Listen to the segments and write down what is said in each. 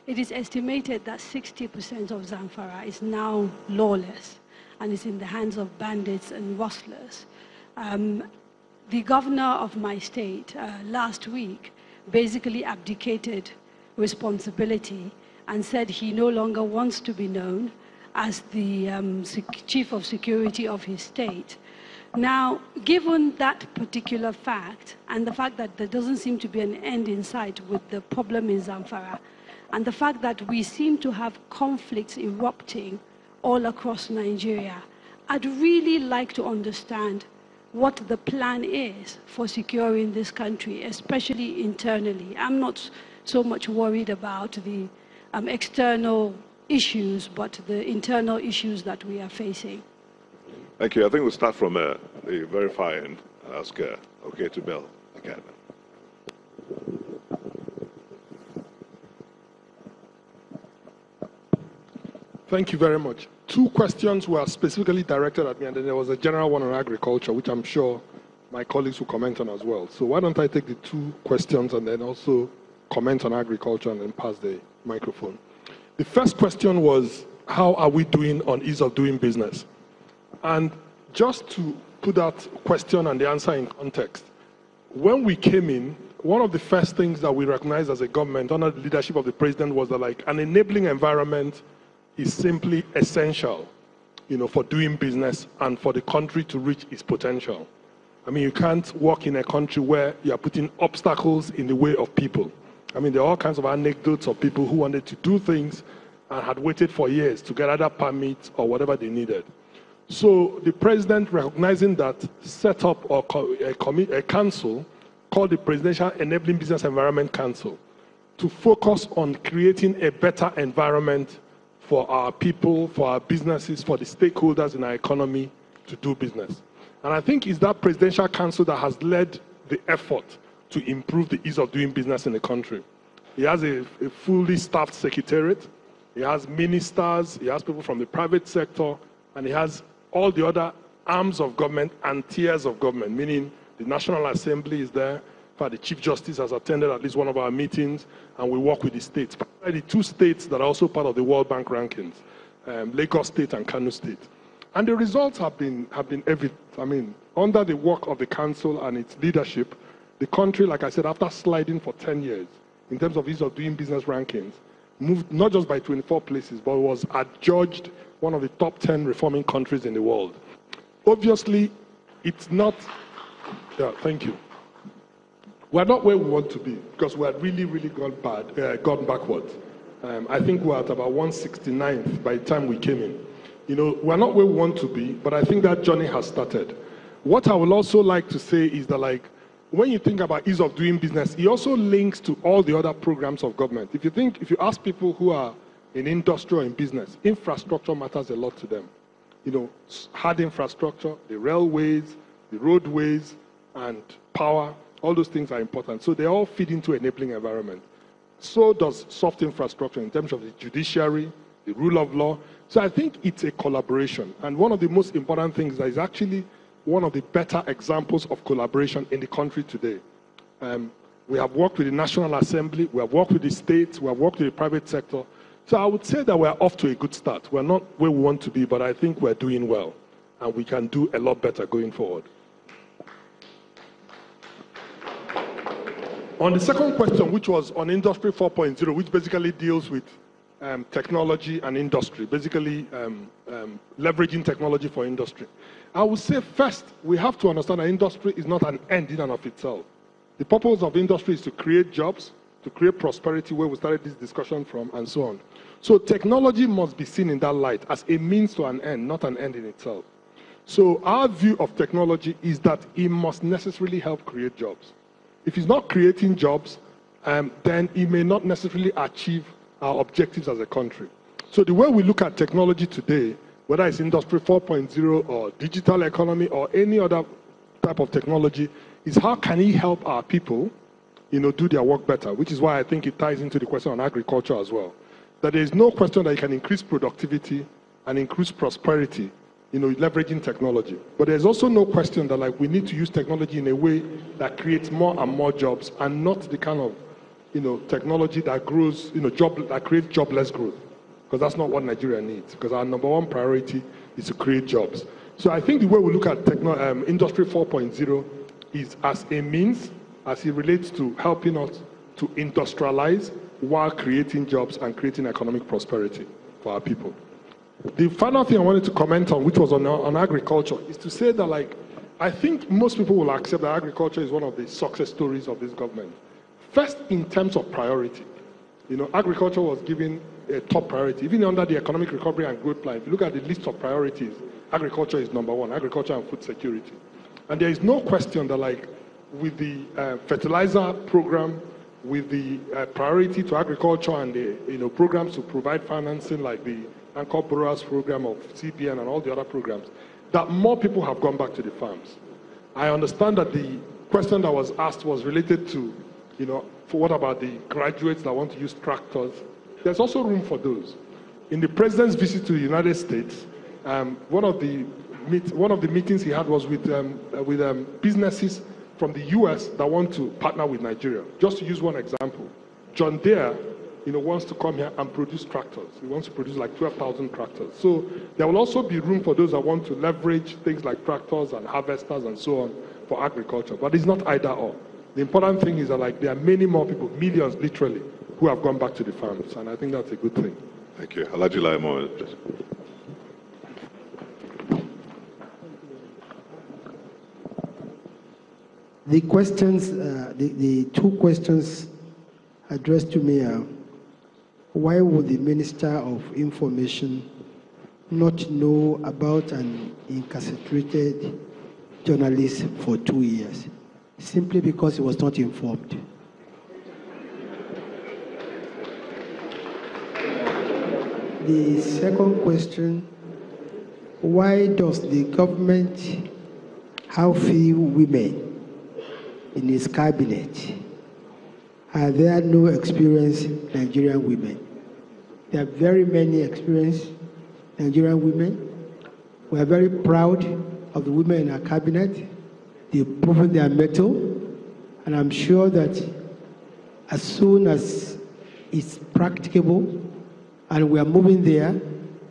It is estimated that 60% of Zamfara is now lawless and is in the hands of bandits and rustlers. The governor of my state last week basically abdicated responsibility and said he no longer wants to be known as the chief of security of his state. Now, given that particular fact and the fact that there doesn't seem to be an end in sight with the problem in Zamfara, and the fact that we seem to have conflicts erupting all across Nigeria, I'd really like to understand what the plan is for securing this country, especially internally. I'm not so much worried about the external issues, but the internal issues that we are facing. Thank you. I think we'll start from the very far end and ask to Bill again. Thank you very much. Two questions were specifically directed at me, and then there was a general one on agriculture, which I'm sure my colleagues will comment on as well. So why don't I take the two questions and then also comment on agriculture and then pass the microphone. The first question was, how are we doing on ease of doing business? And just to put that question and the answer in context, when we came in, one of the first things that we recognized as a government under the leadership of the president was that an enabling environment is simply essential, for doing business and for the country to reach its potential. I mean, you can't work in a country where you are putting obstacles in the way of people. I mean, there are all kinds of anecdotes of people who wanted to do things and had waited for years to get either permits or whatever they needed. So the president, recognizing that, set up a council called the Presidential Enabling Business Environment Council to focus on creating a better environment for our people, for our businesses, for the stakeholders in our economy to do business. And I think it's that Presidential Council that has led the effort to improve the ease of doing business in the country. He has a fully staffed secretariat, he has ministers, he has people from the private sector, and he has all the other arms of government and tiers of government, meaning the National Assembly is there. In fact, the Chief Justice has attended at least one of our meetings, and we work with the states. The two states that are also part of the World Bank rankings, Lagos State and Kano State. And the results have been evident. I mean, under the work of the council and its leadership, the country, like I said, after sliding for 10 years, in terms of ease of doing business rankings, moved not just by 24 places, but was adjudged one of the top 10 reforming countries in the world. Obviously, it's not, thank you. We're not where we want to be because we had really, really gone backwards. I think we're at about 169th by the time we came in. We're not where we want to be, but I think that journey has started. What I would also like to say is that, when you think about ease of doing business, it also links to all the other programs of government. If you ask people who are in industry or in business, infrastructure matters a lot to them. Hard infrastructure, the railways, the roadways, and power, all those things are important. So they all feed into enabling environment. So does soft infrastructure in terms of the judiciary, the rule of law. So I think it's a collaboration. And one of the most important things that is actually one of the better examples of collaboration in the country today. We have worked with the National Assembly, we have worked with the states, we have worked with the private sector. So I would say that we're off to a good start. We're not where we want to be, but I think we're doing well. And we can do a lot better going forward. On the second question, which was on Industry 4.0, which basically deals with technology and industry, basically leveraging technology for industry. I would say first, we have to understand that industry is not an end in and of itself. The purpose of industry is to create jobs, to create prosperity, where we started this discussion from, and so on. So technology must be seen in that light as a means to an end, not an end in itself. So our view of technology is that it must necessarily help create jobs. If it's not creating jobs, then it may not necessarily achieve our objectives as a country. So the way we look at technology today, whether it's Industry 4.0 or digital economy or any other type of technology, is how can it help our people, do their work better, which is why I think it ties into the question on agriculture as well. That there is no question that you can increase productivity and increase prosperity, leveraging technology. But there's also no question that we need to use technology in a way that creates more and more jobs and not the kind of, technology that grows, that creates jobless growth, because that's not what Nigeria needs, because our number one priority is to create jobs. So I think the way we look at Industry 4.0 is as a means, as it relates to helping us to industrialize while creating jobs and creating economic prosperity for our people. The final thing I wanted to comment on, which was on agriculture, is to say that, I think most people will accept that agriculture is one of the success stories of this government. First, in terms of priority, agriculture was given a top priority. Even under the economic recovery and growth plan, if you look at the list of priorities, agriculture is number one, agriculture and food security. And there is no question that, with the fertilizer program, with the priority to agriculture and the programs to provide financing, like the Anchor Borrowers program of CBN and all the other programs, that more people have gone back to the farms. I understand that the question that was asked was related to, for what about the graduates that want to use tractors? There's also room for those. In the president's visit to the United States, one of the meetings he had was with businesses from the US that want to partner with Nigeria. Just to use one example, John Deere, wants to come here and produce tractors. He wants to produce 12,000 tractors. So there will also be room for those that want to leverage things like tractors and harvesters and so on for agriculture. But it's not either or. The important thing is that there are many more people, millions literally, who have gone back to the farms, and I think that's a good thing. Thank you. Alhaji Lai Mohammed, please. The questions, the two questions addressed to me are, why would the Minister of Information not know about an incarcerated journalist for 2 years? Simply because he was not informed. The second question, why does the government have few women in its cabinet? Are there no experienced Nigerian women? There are very many experienced Nigerian women. We are very proud of the women in our cabinet. They've proven their mettle, and I'm sure that as soon as it's practicable and we are moving there,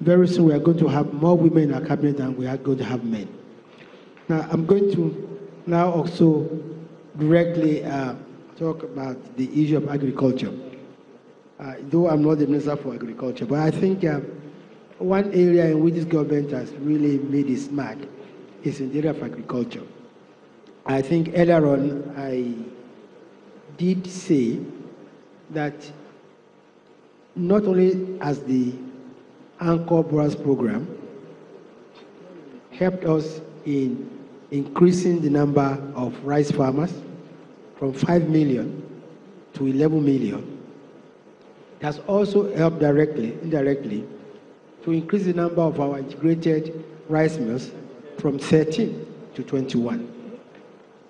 very soon we are going to have more women in our cabinet than we are going to have men. Now, I'm going to now also directly talk about the issue of agriculture. Though I'm not the Minister for Agriculture, but I think one area in which this government has really made its mark is in the area of agriculture. I think earlier on I did say that not only has the Anchor Borrowers program helped us in increasing the number of rice farmers from 5 million to 11 million, it has also helped indirectly, to increase the number of our integrated rice mills from 13 to 21.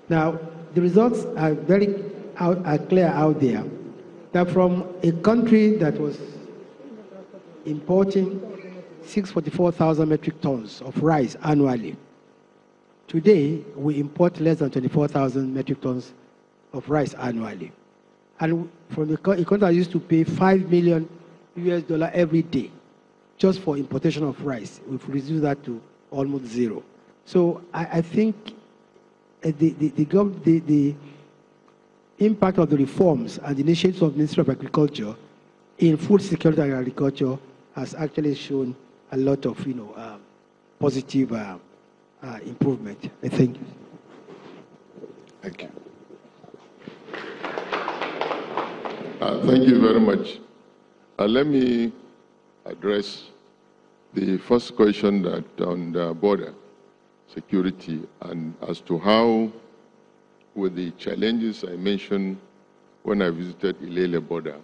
Now, the results are are clear out there, that from a country that was importing 644,000 metric tons of rice annually, today we import less than 24,000 metric tons of rice annually. And from a country that used to pay $5 million every day just for importation of rice, we've reduced that to almost zero. So I think the impact of the reforms and the initiatives of the Ministry of Agriculture in food security and agriculture has actually shown a lot of positive improvement. Thank you. Thank you. Thank you very much. Let me address the first question that on the border security and as to how, with the challenges I mentioned when I visited Ilele border,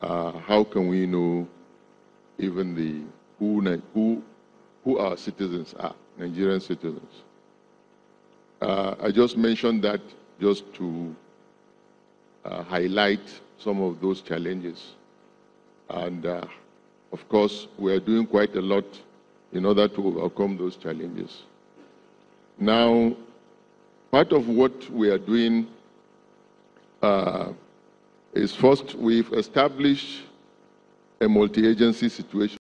how can we know even who our citizens are, Nigerian citizens? I just mentioned that just to highlight some of those challenges. And of course, we are doing quite a lot in order to overcome those challenges. Now, part of what we are doing is first, we've established a multi-agency situation.